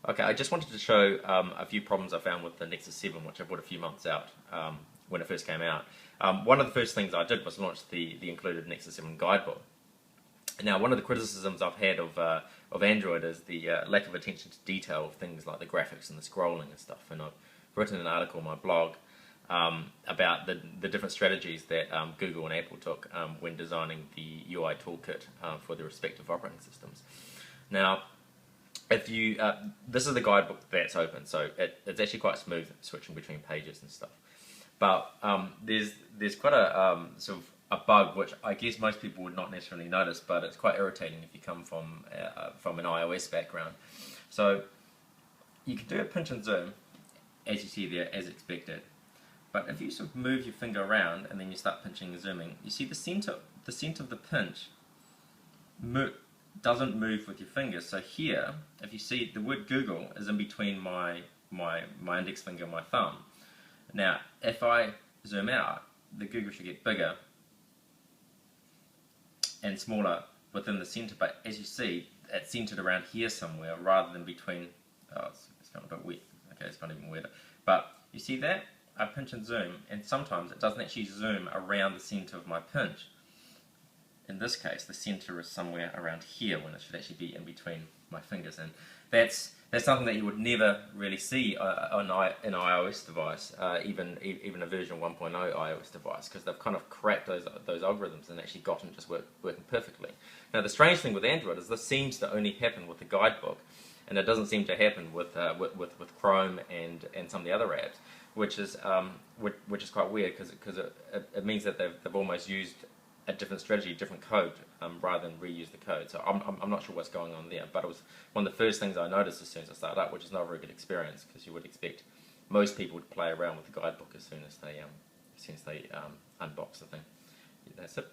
Okay, I just wanted to show a few problems I found with the Nexus 7, which I bought a few months out when it first came out. One of the first things I did was launch the included Nexus 7 guidebook. Now, one of the criticisms I've had of Android is the lack of attention to detail of things like the graphics and the scrolling and stuff. And I've written an article on my blog about the different strategies that Google and Apple took when designing the UI toolkit for their respective operating systems. Now, if you this is the guidebook that's open, so it's actually quite smooth switching between pages and stuff. But there's quite a sort of a bug which I guess most people would not necessarily notice, but it's quite irritating if you come from an iOS background. So you can do a pinch and zoom, as you see there, as expected. But if you sort of move your finger around and then you start pinching and zooming, you see the center of the pinch doesn't move with your finger. So here, if you see, the word Google is in between my index finger and my thumb. Now, if I zoom out, the Google should get bigger and smaller within the center, but as you see, it's centered around here somewhere rather than between. Oh, it's got a bit wet. Okay, it's not even wetter. But you see that? I pinch and zoom, and sometimes it doesn't actually zoom around the center of my pinch. In this case, the center is somewhere around here when it should actually be in between my fingers, and that's something that you would never really see on an iOS device, even a version 1.0 iOS device, because they've kind of cracked those algorithms and actually gotten just working perfectly. Now, the strange thing with Android is this seems to only happen with the guidebook, and it doesn't seem to happen with Chrome and some of the other apps, which is quite weird because it means that they've almost used a different strategy, different code, rather than reuse the code. So I'm not sure what's going on there, but it was one of the first things I noticed as soon as I started up, which is not a very good experience because you would expect most people to play around with the guidebook as soon as they unbox the thing. That's it.